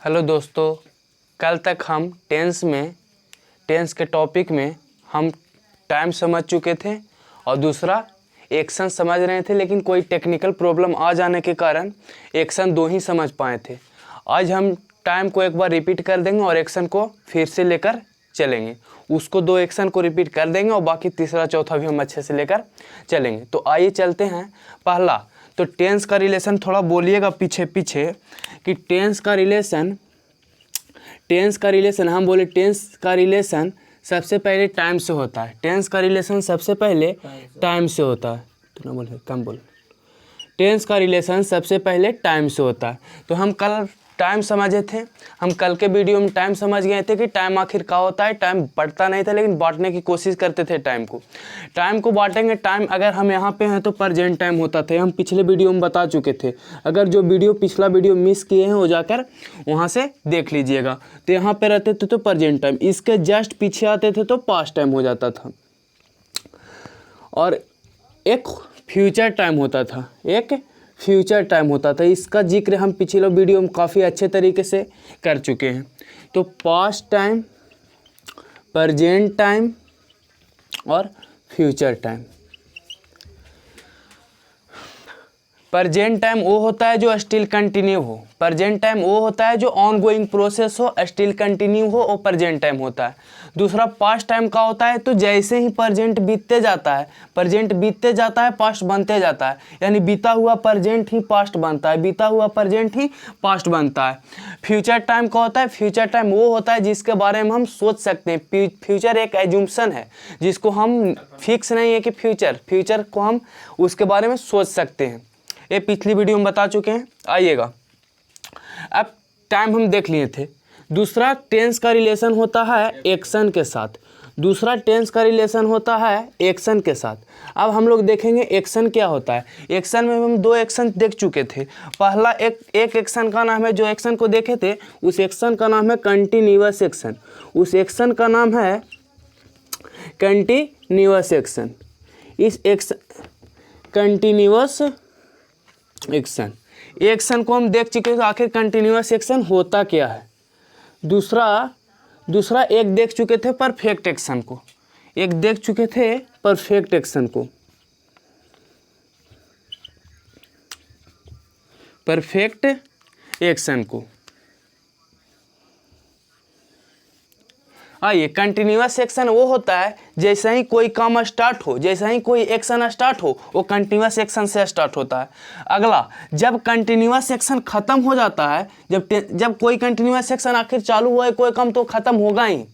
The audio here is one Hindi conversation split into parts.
हेलो दोस्तों, कल तक हम टेंस के टॉपिक में हम टाइम समझ चुके थे और दूसरा एक्शन समझ रहे थे, लेकिन कोई टेक्निकल प्रॉब्लम आ जाने के कारण एक्शन 2 ही समझ पाए थे। आज हम टाइम को एक बार रिपीट कर देंगे और एक्शन को फिर से लेकर चलेंगे। उसको 2 एक्शन को रिपीट कर देंगे और बाकी तीसरा चौथा भी हम अच्छे से लेकर चलेंगे। तो आइए चलते हैं। पहला तो टेंस का रिलेशन थोड़ा बोलिएगा पीछे कि टेंस का रिलेशन हम बोले टेंस का रिलेशन सबसे पहले टाइम से होता है। टेंस का रिलेशन सबसे पहले टाइम से होता है। तो ना बोले कम बोल। टेंस का रिलेशन सबसे पहले टाइम से होता है। तो हम कल टाइम समझे थे। हम कल के वीडियो में टाइम समझ गए थे कि टाइम आखिर क्या होता है। टाइम बढ़ता नहीं था, लेकिन बांटने की कोशिश करते थे। टाइम को बांटेंगे। टाइम अगर हम यहाँ पे हैं तो प्रेजेंट टाइम होता था। हम पिछले वीडियो में बता चुके थे। अगर जो पिछला वीडियो मिस किए हैं वो जाकर वहाँ से देख लीजिएगा। तो यहाँ पे रहते थे तो प्रेजेंट टाइम, इसके जस्ट पीछे आते थे तो पास्ट टाइम हो जाता था और एक फ्यूचर टाइम होता था। इसका जिक्र हम पिछले वीडियो में काफ़ी अच्छे तरीके से कर चुके हैं। तो पास्ट टाइम, प्रेजेंट टाइम और फ्यूचर टाइम। प्रेजेंट टाइम वो होता है जो स्टिल कंटिन्यू हो। प्रेजेंट टाइम वो होता है जो ऑन गोइंग प्रोसेस हो, स्टिल कंटिन्यू हो, वो प्रेजेंट टाइम होता है। दूसरा पास्ट टाइम का होता है तो जैसे ही प्रेजेंट बीतते जाता है पास्ट बनते जाता है। यानी बीता हुआ प्रेजेंट ही पास्ट बनता है, बीता हुआ प्रेजेंट ही पास्ट बनता है। फ्यूचर टाइम का होता है, फ्यूचर टाइम वो होता है जिसके बारे में हम सोच सकते हैं। फ्यूचर एक एज्यूम्पशन है जिसको हम फिक्स नहीं है कि फ्यूचर को हम उसके बारे में सोच सकते हैं। ये पिछली वीडियो में बता चुके हैं। आइएगा, अब टाइम हम देख लिए थे। दूसरा टेंस का रिलेशन होता है एक्शन के साथ। एक्शन के साथ अब हम लोग देखेंगे एक्शन क्या होता है। एक्शन में हम 2 एक्शन देख चुके थे। पहला एक एक्शन का नाम है, जो एक्शन को देखे थे उस एक्शन का नाम है कंटिन्यूअस एक्शन। उस एक्शन का नाम है कंटिन्यूअस एक्शन। इस कंटिन्यूअस एक्शन को हम देख चुके हैं। आखिर कंटिन्यूअस एक्शन होता क्या है। दूसरा एक देख चुके थे परफेक्ट एक्शन को। परफेक्ट एक्शन को आइए, कंटिन्यूअस एक्शन वो होता है जैसे ही कोई काम स्टार्ट हो, जैसे ही कोई एक्शन स्टार्ट हो, वो कंटिन्यूअस एक्शन से स्टार्ट होता है। अगला, जब कंटिन्यूअस एक्शन खत्म हो जाता है, जब कोई कंटिन्यूअस एक्शन आखिर चालू हुआ है कोई काम तो खत्म होगा ही।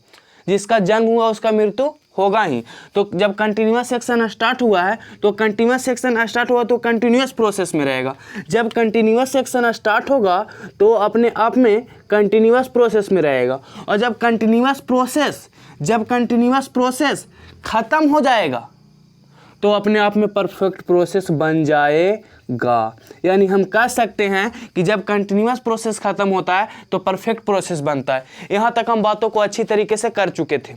जिसका जन्म हुआ उसका मृत्यु होगा ही। तो जब कंटिन्यूअस एक्शन स्टार्ट हुआ है तो कंटिन्यूअस प्रोसेस में रहेगा। जब कंटिन्यूअस एक्शन स्टार्ट होगा तो अपने आप में कंटिन्यूअस प्रोसेस में रहेगा। और जब कंटिन्यूअस प्रोसेस खत्म हो जाएगा तो अपने आप में परफेक्ट प्रोसेस बन जाएगा। यानी हम कह सकते हैं कि जब कंटिन्यूअस प्रोसेस खत्म होता है तो परफेक्ट प्रोसेस बनता है। यहाँ तक हम बातों को अच्छी तरीके से कर चुके थे।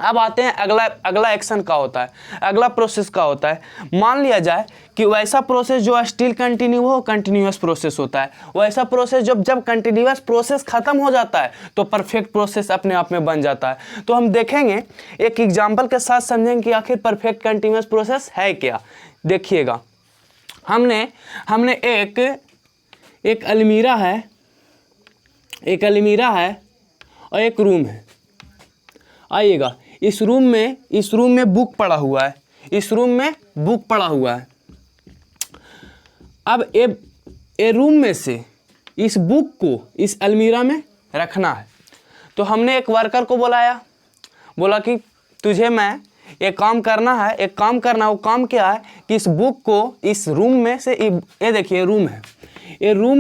अब आते हैं अगला एक्शन का होता है, अगला प्रोसेस का होता है। मान लिया जाए कि वैसा प्रोसेस जो स्टिल कंटिन्यू हो, कंटिन्यूअस प्रोसेस होता है। वैसा प्रोसेस जब कंटिन्यूअस प्रोसेस खत्म हो जाता है तो परफेक्ट प्रोसेस अपने आप में बन जाता है। तो हम देखेंगे, एक एग्जाम्पल के साथ समझेंगे कि आखिर परफेक्ट कंटिन्यूअस प्रोसेस है क्या। देखिएगा, हमने एक अलमीरा है और एक रूम है। आइएगा, इस रूम में बुक पड़ा हुआ है। अब ए रूम में से इस बुक को इस अलमीरा में रखना है। तो हमने एक वर्कर को बोला कि तुझे मैं एक काम करना है। वो काम क्या है कि इस बुक को इस रूम में से, ये देखिए रूम है, ये रूम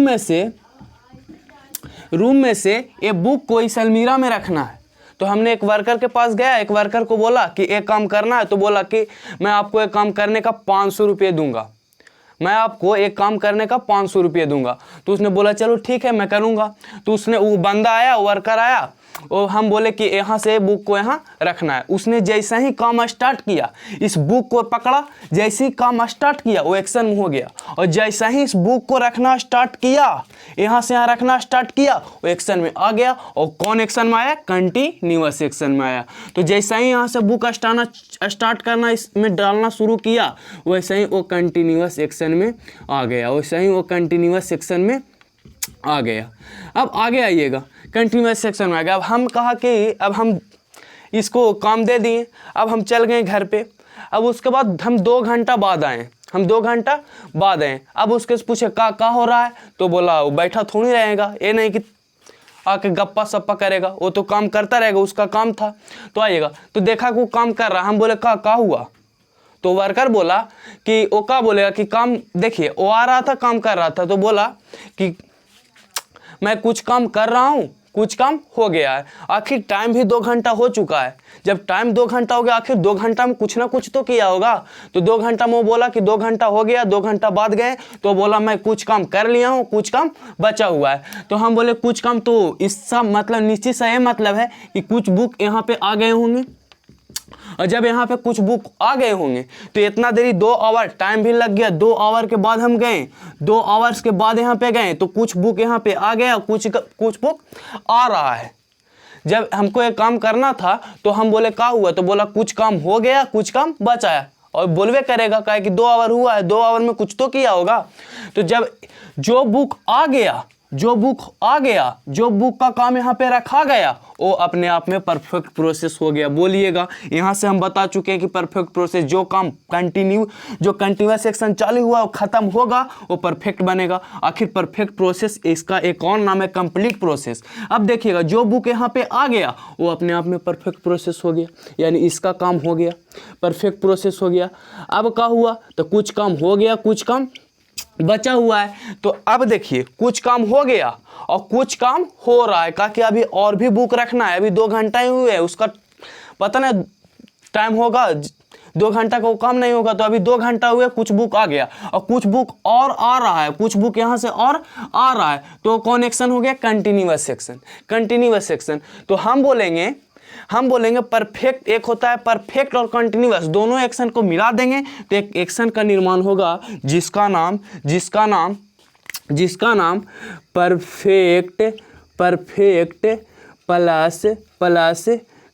में से ये बुक को इस अलमीरा में रखना है। तो हमने एक वर्कर के पास गया, एक वर्कर को बोला कि एक काम करना है। तो बोला कि मैं आपको एक काम करने का 500 रुपये दूंगा। तो उसने बोला चलो ठीक है मैं करूँगा। तो वो बंदा आया, वर्कर आया और हम बोले कि यहाँ से बुक को यहाँ रखना है। उसने जैसे ही काम स्टार्ट किया, इस बुक को पकड़ा, जैसे ही काम स्टार्ट किया वो एक्शन में हो गया, और जैसे ही इस बुक को रखना स्टार्ट किया, यहाँ से यहाँ रखना स्टार्ट किया, वो एक्शन में आ गया। और कौन एक्शन में आया? कंटिन्यूअस एक्शन में आया। तो जैसे ही यहाँ से बुक स्टार्ट करना, इसमें डालना शुरू किया, वैसे ही वो कंटिन्यूअस एक्शन में आ गया, वैसे ही वो कंटिन्यूअस एक्शन में आ गया। अब आगे आइएगा, कंटिन्यूअस सेक्शन में आ गया। अब हम कहा कि अब हम इसको काम दे दिए, अब हम चल गए घर पे। अब उसके बाद हम 2 घंटा बाद आए, हम 2 घंटा बाद आए। अब उसके से पूछे का हो रहा है, तो बोला वो बैठा थोड़ी रहेगा, ये नहीं कि आके गप्पा सप्पा करेगा, वो तो काम करता रहेगा, उसका काम था। तो आइएगा, तो देखा कि वो काम कर रहा, हम बोले का हुआ? तो वर्कर बोला कि वो का बोलेगा कि काम, देखिए वो आ रहा था, काम कर रहा था, तो बोला कि मैं कुछ काम कर रहा हूँ, कुछ काम हो गया है। आखिर टाइम भी 2 घंटा हो चुका है। जब टाइम 2 घंटा हो गया, आखिर 2 घंटा में कुछ ना कुछ तो किया होगा। तो 2 घंटा में वो बोला कि 2 घंटा हो गया, 2 घंटा बाद गए, तो बोला मैं कुछ काम कर लिया हूँ, कुछ काम बचा हुआ है। तो हम बोले कुछ काम, तो इसका मतलब निश्चित सा ये मतलब है कि कुछ बुक यहाँ पे आ गए होंगे, और जब यहाँ पे कुछ बुक आ गए होंगे तो इतना देरी 2 आवर टाइम भी लग गया। 2 आवर के बाद हम गए, 2 आवर्स के बाद यहाँ पे गए, तो कुछ बुक यहाँ पे आ गया, कुछ बुक आ रहा है। जब हमको एक काम करना था तो हम बोले का हुआ, तो बोला कुछ काम हो गया, कुछ काम बचाया। और बोलवे करेगा क्या कि 2 आवर हुआ है, 2 आवर में कुछ तो किया होगा। तो जब जो बुक आ गया, जो बुक का काम यहाँ पे रखा गया, वो अपने आप में परफेक्ट प्रोसेस हो गया। बोलिएगा, यहाँ से हम बता चुके हैं कि परफेक्ट प्रोसेस, जो काम जो कंटिन्यूअस सेक्शन चालू हुआ वो खत्म होगा, वो परफेक्ट बनेगा। आखिर परफेक्ट प्रोसेस, इसका एक और नाम है कंप्लीट प्रोसेस। अब देखिएगा, जो बुक यहाँ पे आ गया वो अपने आप में परफेक्ट प्रोसेस हो गया, यानी इसका काम हो गया, परफेक्ट प्रोसेस हो गया। अब क्या हुआ, तो कुछ काम हो गया, कुछ काम बचा हुआ है। तो अब देखिए, कुछ काम हो गया और कुछ काम हो रहा है, कि अभी और भी बुक रखना है। अभी 2 घंटा ही हुए, उसका पता नहीं टाइम होगा, 2 घंटा का वो काम नहीं होगा। तो अभी 2 घंटा हुए, कुछ बुक आ गया और कुछ बुक और आ रहा है, कुछ बुक यहाँ से और आ रहा है। तो कौन एक्शन हो गया? Continuous section, continuous section. तो हम बोलेंगे परफेक्ट, एक होता है परफेक्ट और कंटिन्यूअस, दोनों एक्शन को मिला देंगे तो एक एक्शन का निर्माण होगा जिसका नाम परफेक्ट प्लस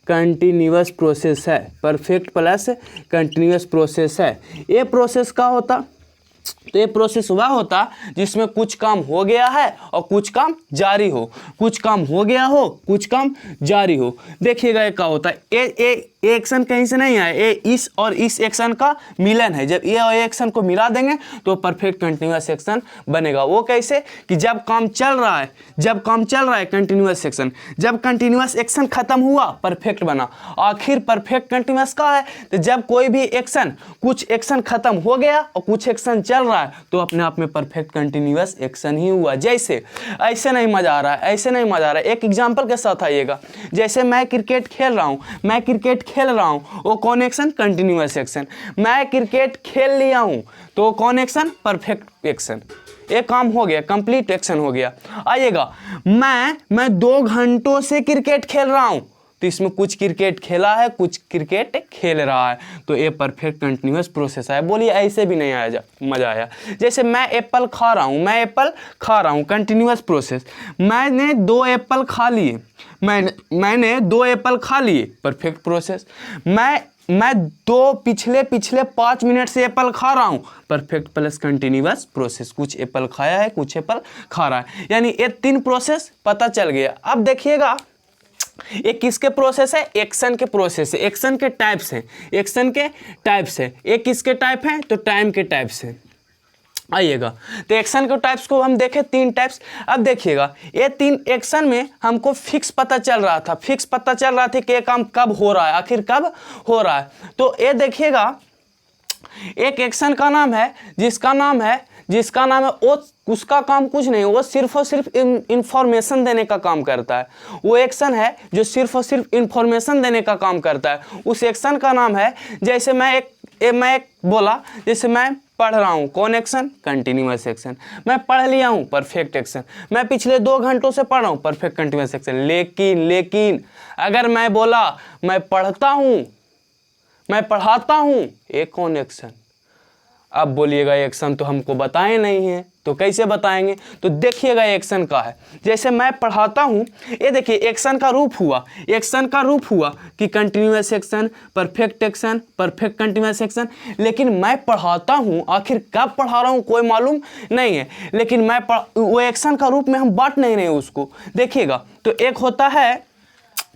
कंटिन्यूअस प्रोसेस है। परफेक्ट प्लस कंटिन्यूअस प्रोसेस है। ये प्रोसेस का होता, तो ये प्रोसेस वह होता जिसमें कुछ काम हो गया है और कुछ काम जारी हो, कुछ काम हो गया हो, कुछ काम जारी हो। देखिएगा ये क्या होता है, ये एक्शन कहीं से नहीं आया, ये इस और इस एक्शन का मिलन है। जब ये और ये एक्शन को मिला देंगे तो परफेक्ट कंटिन्यूअस एक्शन बनेगा। वो कैसे कि जब काम चल रहा है कंटिन्यूअस सेक्शन, जब कंटिन्यूअस एक्शन खत्म हुआ परफेक्ट बना। आखिर परफेक्ट कंटिन्यूअस का है, तो जब कोई भी एक्शन, कुछ एक्शन खत्म हो गया और कुछ एक्शन चल रहा है तो अपने आप में परफेक्ट कंटिन्यूअस एक्शन ही हुआ। जैसे ऐसे नहीं मजा आ रहा है, ऐसे नहीं मजा आ रहा है। एक एग्जांपल के साथ आइएगा, जैसे मैं क्रिकेट खेल रहा हूँ, वो कौन एक्शन? Continuous action. मैं क्रिकेट खेल लिया हूँ, तो कौन एक्शन? Perfect action. एक काम हो गया, कंप्लीट एक्शन हो गया। आइएगा, मैं 2 घंटों से क्रिकेट खेल रहा हूँ, तो इसमें कुछ क्रिकेट खेला है, कुछ क्रिकेट खेल रहा है, तो ये परफेक्ट कंटिन्यूअस प्रोसेस है। बोलिए ऐसे भी नहीं आया मजा आया। जैसे मैं एप्पल खा रहा हूँ, कंटिन्यूअस प्रोसेस। मैंने 2 एप्पल खा लिए, मैंने 2 एप्पल खा लिए, परफेक्ट प्रोसेस। मैं 2 पिछले 5 मिनट से एप्पल खा रहा हूँ, परफेक्ट प्लस कंटिन्यूअस प्रोसेस। कुछ एप्पल खाया है, कुछ एप्पल खा रहा है, यानी ये 3 प्रोसेस पता चल गया। अब देखिएगा, ये किसके प्रोसेस है? एक्शन के प्रोसेस है। एक्शन के टाइप्स हैं, एक किसके टाइप हैं? तो टाइम के टाइप्स हैं। आइएगा, तो एक्शन के टाइप्स को हम देखें, 3 टाइप्स। अब देखिएगा, ये 3 एक्शन में हमको फिक्स पता चल रहा था कि ये काम कब हो रहा है, आखिर कब हो रहा है। तो ये देखिएगा, एक एक्शन का नाम है जिसका नाम है वो, उसका काम कुछ नहीं, वो सिर्फ और सिर्फ इंफॉर्मेशन देने का काम करता है। वो एक्शन है जो सिर्फ और सिर्फ इंफॉर्मेशन देने का काम करता है। उस एक्शन का नाम है, जैसे मैं ये मैं बोला जैसे मैं पढ़ रहा हूँ, कौन एक्शन? Continuous action. मैं पढ़ लिया हूँ, परफेक्ट एक्शन। मैं पिछले 2 घंटों से पढ़ रहा हूँ, परफेक्ट कंटिन्यूअस एक्शन। लेकिन अगर मैं बोला मैं पढ़ता हूँ, मैं पढ़ाता हूँ, ये कौन एक्शन? अब बोलिएगा एक्शन तो हमको बताए नहीं है, तो कैसे बताएंगे? तो देखिएगा एक्शन का है। जैसे मैं पढ़ाता हूँ, ये देखिए एक्शन का रूप हुआ, एक्शन का रूप हुआ कि continuous action, perfect action, perfect continuous action. लेकिन मैं पढ़ाता हूँ, आखिर कब पढ़ा रहा हूँ कोई मालूम नहीं है, लेकिन वो एक्शन का रूप में हम बांट नहीं रहे उसको। देखिएगा, तो एक होता है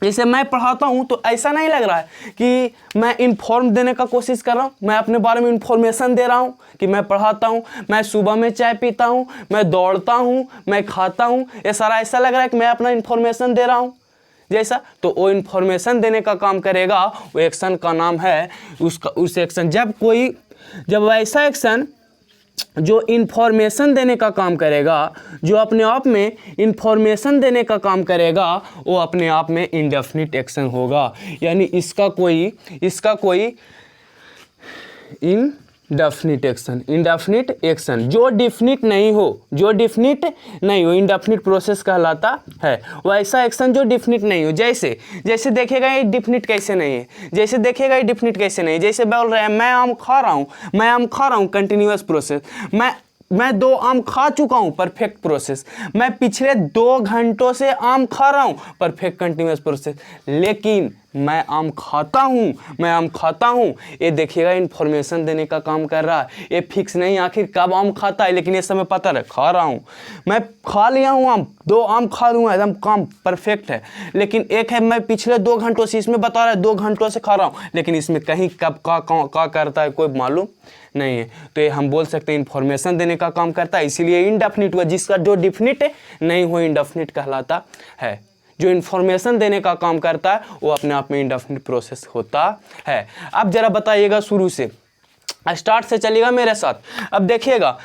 जैसे मैं पढ़ाता हूँ, तो ऐसा नहीं लग रहा है कि मैं इन्फॉर्म देने का कोशिश कर रहा हूँ, मैं अपने बारे में इन्फॉर्मेशन दे रहा हूँ कि मैं पढ़ाता हूँ, मैं सुबह में चाय पीता हूँ, मैं दौड़ता हूँ, मैं खाता हूँ। ये सारा ऐसा लग रहा है कि मैं अपना इन्फॉर्मेशन दे रहा हूँ जैसा। तो वो इन्फॉर्मेशन देने का काम करेगा, वो एक्शन का नाम है उसका, उस एक्शन। जब ऐसा एक्शन जो इन्फॉर्मेशन देने का काम करेगा, जो अपने आप में इन्फॉर्मेशन देने का काम करेगा, वो अपने आप में इंडेफिनिट एक्शन होगा। यानी इसका कोई इनडेफिनिट एक्शन जो डिफिनिट नहीं हो, इंडेफिनिट प्रोसेस कहलाता है। वैसा एक्शन जो डिफिनिट नहीं हो। जैसे देखिएगा ये डिफिनिट कैसे नहीं है, जैसे बोल रहे हैं मैं आम खा रहा हूँ, कंटिन्यूअस प्रोसेस। मैं 2 आम खा चुका हूँ, परफेक्ट प्रोसेस। मैं पिछले 2 घंटों से आम खा रहा हूँ, परफेक्ट कंटिन्यूअस प्रोसेस। लेकिन मैं आम खाता हूँ, ये देखिएगा इन्फॉर्मेशन देने का काम कर रहा है। ये फिक्स नहीं आखिर कब आम खाता है, लेकिन ये समय पता है खा रहा हूँ, मैं खा लिया हूँ आम, 2 आम खा लूँगा, एकदम काम परफेक्ट है। लेकिन एक है मैं पिछले 2 घंटों से, इसमें बता रहा है 2 घंटों से खा रहा हूँ, लेकिन इसमें कहीं कब का करता है कोई मालूम नहीं है। तो ये हम बोल सकते हैं इन्फॉर्मेशन देने का काम करता है, इसीलिए इनडेफिनिट हुआ। जिसका जो डिफिनिट नहीं हो इंडेफिनिट कहलाता है। जो इन्फॉर्मेशन देने का काम करता है वो अपने आप में इंडेफिनिट प्रोसेस होता है। अब जरा बताइएगा, शुरू से स्टार्ट से चलिएगा मेरे साथ। अब देखिएगा,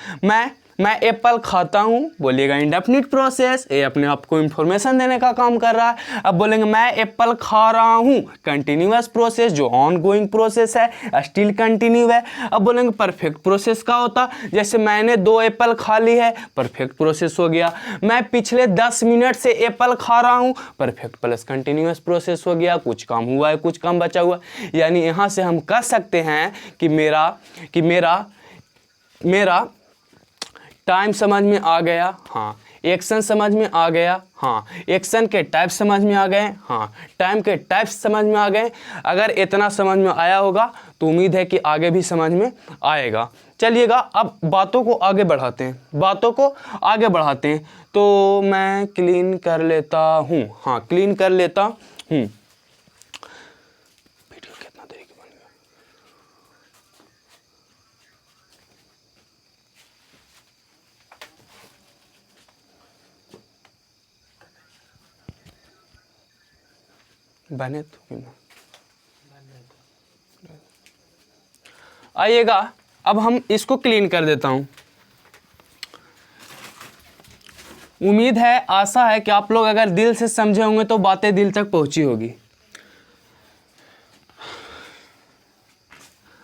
मैं एप्पल खाता हूँ, बोलिएगा इंडेफिनिट प्रोसेस, ये अपने आप को इन्फॉर्मेशन देने का काम कर रहा है। अब बोलेंगे मैं एप्पल खा रहा हूँ, कंटिन्यूअस प्रोसेस जो ऑन गोइंग प्रोसेस है, स्टिल कंटिन्यू है। अब बोलेंगे परफेक्ट प्रोसेस का होता, जैसे मैंने 2 एप्पल खा ली है, परफेक्ट प्रोसेस हो गया। मैं पिछले 10 मिनट से एप्पल खा रहा हूँ, परफेक्ट प्लस कंटिन्यूअस प्रोसेस हो गया। कुछ काम हुआ है, कुछ काम बचा हुआ। यानी यहाँ से हम कह सकते हैं कि मेरा टाइम समझ में आ गया, हाँ। एक्शन समझ में आ गया, हाँ। एक्शन के टाइप समझ में आ गए, हाँ। टाइम के टाइप समझ में आ गए। अगर इतना समझ में आया होगा तो उम्मीद है कि आगे भी समझ में आएगा। चलिएगा, अब बातों को आगे बढ़ाते हैं। तो मैं क्लीन कर लेता हूँ, हाँ, क्लीन कर लेता हूँ। बने तो आइएगा, अब हम इसको क्लीन कर देता हूं। उम्मीद है, आशा है कि आप लोग अगर दिल से समझे होंगे तो बातें दिल तक पहुंची होगी।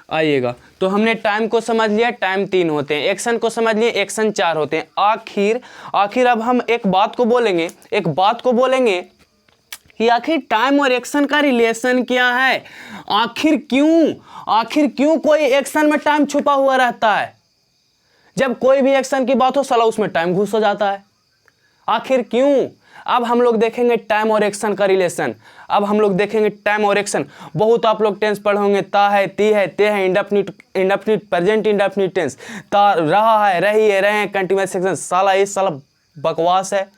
आइएगा, तो हमने टाइम को समझ लिया, टाइम 3 होते हैं। एक्शन को समझ लिए, एक्शन 4 होते हैं। आखिर अब हम एक बात को बोलेंगे कि आखिर टाइम और एक्शन का रिलेशन क्या है। आखिर क्यों कोई एक्शन में टाइम छुपा हुआ रहता है। जब कोई भी एक्शन की बात हो साला उसमें टाइम घुस हो जाता है। आखिर क्यों? अब हम लोग देखेंगे टाइम और एक्शन का रिलेशन। टाइम और एक्शन। बहुत आप लोग टेंस पढ़े होंगे, ता है, ती है, ते है, इंडेफिनिट, प्रेजेंट इंडेफिनिट टेंस। ता रहा है, रही है, रहे हैं, कंटिन्यूअस एक्शन। साला बकवास है,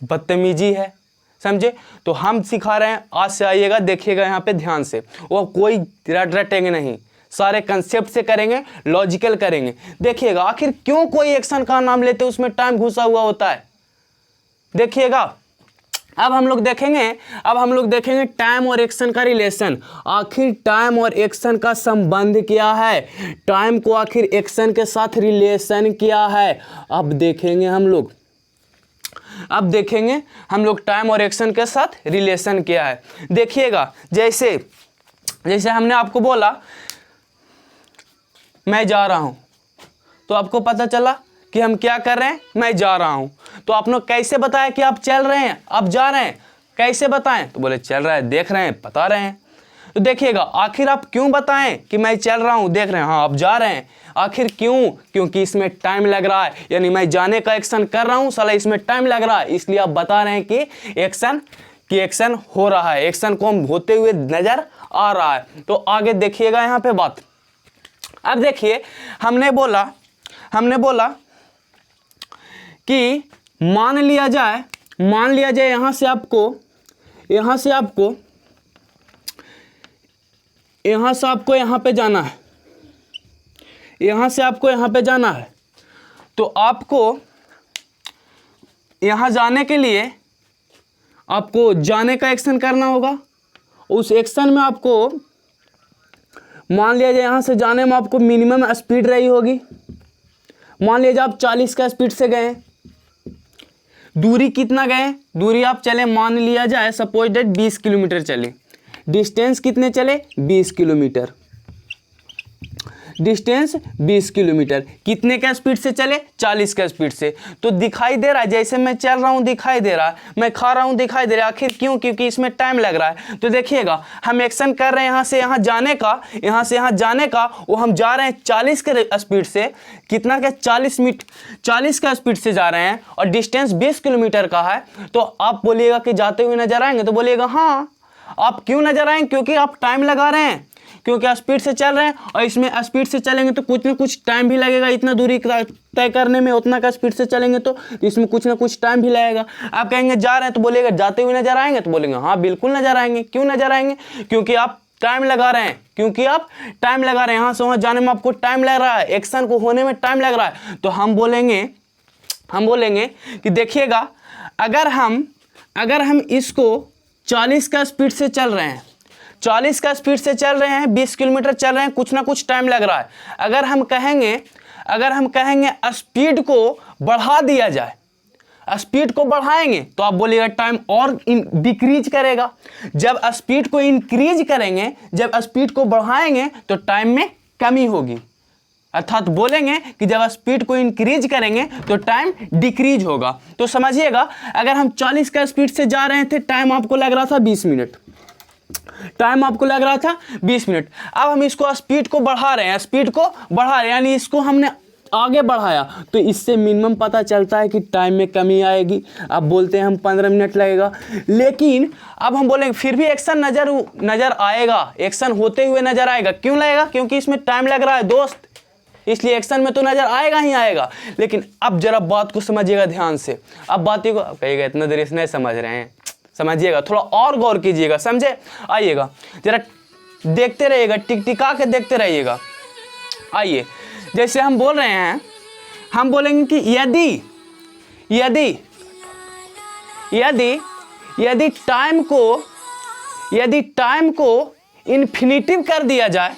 बदतमीजी है, समझे? तो हम सिखा रहे हैं, आज से आइएगा, देखिएगा यहाँ पे ध्यान से। वो कोई रटेंगे नहीं, सारे कंसेप्ट से करेंगे, लॉजिकल करेंगे। देखिएगा आखिर क्यों कोई एक्शन का नाम लेते उसमें टाइम घुसा हुआ होता है। देखिएगा, अब हम लोग देखेंगे टाइम और एक्शन का रिलेशन। आखिर टाइम और एक्शन का संबंध क्या है, टाइम को आखिर एक्शन के साथ रिलेशन क्या है, अब देखेंगे हम लोग टाइम और एक्शन के साथ रिलेशन क्या है। देखिएगा, जैसे हमने आपको बोला मैं जा रहा हूँ, तो आपको पता चला कि हम क्या कर रहे हैं, मैं जा रहा हूँ। तो आपने कैसे बताया कि आप चल रहे हैं, आप जा रहे हैं, कैसे बताएं? तो बोले चल रहा है, देख रहे हैं, बता रहे हैं। तो देखिएगा आखिर आप क्यों बताएं कि मैं चल रहा हूँ, देख रहे हैं, हाँ आप जा रहे हैं, आखिर क्यों? क्योंकि इसमें टाइम लग रहा है, यानी मैं जाने का एक्शन कर रहा हूँ, साला इसमें टाइम लग रहा है, इसलिए आप बता रहे हैं कि एक्शन हो रहा है, एक्शन को हम होते हुए नजर आ रहा है। तो आगे देखिएगा यहाँ पे बात। अब देखिए हमने बोला कि मान लिया जाए यहां से आपको यहां पे जाना है, यहां से आपको यहां पे जाना है। तो आपको यहां जाने के लिए आपको जाने का एक्शन करना होगा। उस एक्शन में आपको मान लिया जाए यहां से जाने में आपको मिनिमम स्पीड रही होगी। मान लीजिए आप 40 का स्पीड से गए, दूरी कितना गए, दूरी आप चले, मान लिया जाए सपोज डेट 20 किलोमीटर चले, डिस्टेंस कितने चले, 20 किलोमीटर, डिस्टेंस 20 किलोमीटर, कितने का स्पीड से चले, 40 का स्पीड से। तो दिखाई दे रहा है जैसे मैं चल रहा हूं दिखाई दे रहा है, मैं खा रहा हूं दिखाई दे रहा है, आखिर क्यों? क्योंकि इसमें टाइम लग रहा है। तो देखिएगा हम एक्शन कर रहे हैं यहां से यहां जाने का, यहां से यहां जाने का, वो हम जा रहे हैं 40 के स्पीड से, कितना का 40 का स्पीड से जा रहे हैं, और डिस्टेंस 20 किलोमीटर का है। तो आप बोलिएगा कि जाते हुए नजर आएंगे, तो बोलिएगा हाँ। आप क्यों नजर आएंगे? क्योंकि आप टाइम लगा रहे हैं, क्योंकि स्पीड से चल रहे हैं, और इसमें स्पीड से चलेंगे तो कुछ ना कुछ टाइम भी लगेगा, इतना दूरी तय करने में, उतना का स्पीड से चलेंगे तो इसमें कुछ ना कुछ टाइम भी लगेगा। आप कहेंगे जा रहे हैं, तो बोलेगा जाते हुए नजर आएंगे, तो बोलेंगे हाँ बिल्कुल नजर आएंगे। क्यों नजर आएंगे? क्योंकि आप टाइम लगा रहे हैं, यहाँ से वहां जाने में आपको टाइम लग रहा है, एक्शन को होने में टाइम लग रहा है। तो हम बोलेंगे कि देखिएगा अगर हम इसको 40 का स्पीड से चल रहे हैं, 40 का स्पीड से चल रहे हैं, 20 किलोमीटर चल रहे हैं, कुछ ना कुछ टाइम लग रहा है। अगर हम कहेंगे स्पीड को बढ़ा दिया जाए, स्पीड को बढ़ाएंगे तो आप बोलिएगा टाइम और डिक्रीज करेगा। जब स्पीड को इंक्रीज करेंगे, जब स्पीड को बढ़ाएंगे तो टाइम में कमी होगी। अर्थात बोलेंगे कि जब स्पीड को इंक्रीज करेंगे तो टाइम डिक्रीज होगा। तो समझिएगा अगर हम 40 का स्पीड से जा रहे थे, टाइम आपको लग रहा था 20 मिनट, अब हम इसको स्पीड को बढ़ा रहे हैं, यानी इसको हमने आगे बढ़ाया, तो इससे मिनिमम पता चलता है कि टाइम में कमी आएगी। अब बोलते हैं हम 15 मिनट लगेगा, लेकिन अब हम बोलेंगे फिर भी एक्शन नजर आएगा, एक्शन होते हुए नजर आएगा। क्यों लगेगा? क्योंकि इसमें टाइम लग रहा है दोस्त, इसलिए एक्शन में तो नजर आएगा ही आएगा। लेकिन अब जरा बात को समझिएगा ध्यान से। अब बात को कहिएगा इतना देर से नहीं समझ रहे हैं, समझिएगा, थोड़ा और गौर कीजिएगा, समझे? आइएगा जरा देखते रहिएगा, टिकटिका के देखते रहिएगा। आइए, जैसे हम बोल रहे हैं, हम बोलेंगे कि यदि टाइम को इन्फिनिटिव कर दिया जाए,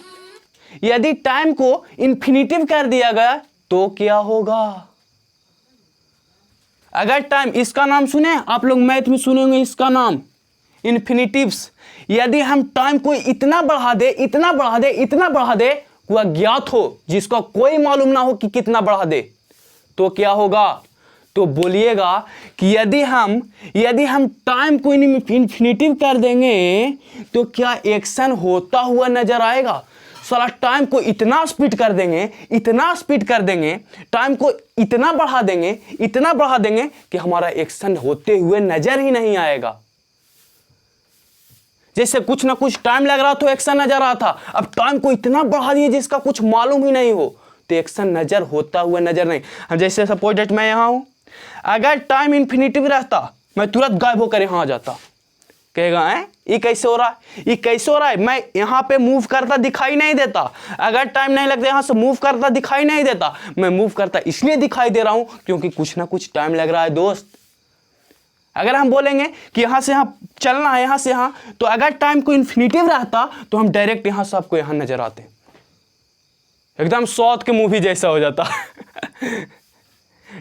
यदि टाइम को इन्फिनिटिव कर दिया गया तो क्या होगा? अगर टाइम, इसका नाम सुने आप लोग, मैथ में सुने होंगे इसका नाम, इन्फिनिटिव्स। यदि हम टाइम को इतना बढ़ा दे वो अज्ञात हो, जिसका कोई मालूम ना हो कि कितना बढ़ा दे, तो क्या होगा? तो बोलिएगा कि यदि हम टाइम को इन्फिनिटिव कर देंगे तो क्या एक्शन होता हुआ नजर आएगा? साला टाइम को इतना स्पीड कर देंगे, टाइम को इतना बढ़ा देंगे कि हमारा एक्शन होते हुए नजर ही नहीं आएगा। जैसे कुछ ना कुछ टाइम लग रहा तो एक्शन नजर आता, अब टाइम को इतना बढ़ा दिए जिसका कुछ मालूम ही नहीं हो, तो एक्शन नजर होता हुआ नजर नहीं। हम जैसे सपोज डेट मैं यहाँ हूं, अगर टाइम इन्फिनिटिव रहता मैं तुरंत गायब होकर यहाँ आ जाता। कहेगा है ये कैसे हो रहा है, मैं यहाँ पे मूव करता दिखाई नहीं देता। अगर टाइम नहीं लगता यहाँ से मूव करता दिखाई नहीं देता, मैं मूव करता इसलिए दिखाई दे रहा हूं क्योंकि कुछ ना कुछ टाइम लग रहा है दोस्त। अगर हम बोलेंगे कि यहाँ से यहाँ चलना है, यहाँ से यहाँ, तो अगर टाइम को इन्फिनिटिव रहता तो हम डायरेक्ट यहाँ से आपको यहाँ नजर आते, एकदम साउथ के मूवी जैसा हो जाता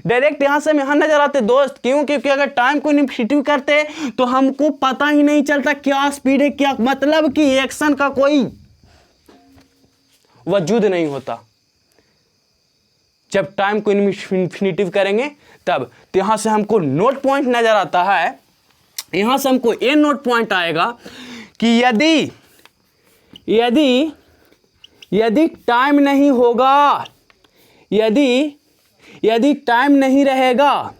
डायरेक्ट यहाँ से हम यहाँ नजर आते दोस्त। क्यों? क्योंकि अगर टाइम को इन्फिनिटिव करते तो हमको पता ही नहीं चलता क्या स्पीड है, क्या मतलब कि एक्शन का कोई वजूद नहीं होता। जब टाइम को इन्फिनिटिव करेंगे तब। तो यहाँ से हमको नोट पॉइंट नजर आता है, यहाँ से हमको ये नोट पॉइंट आएगा कि यदि टाइम नहीं होगा, यदि टाइम नहीं रहेगा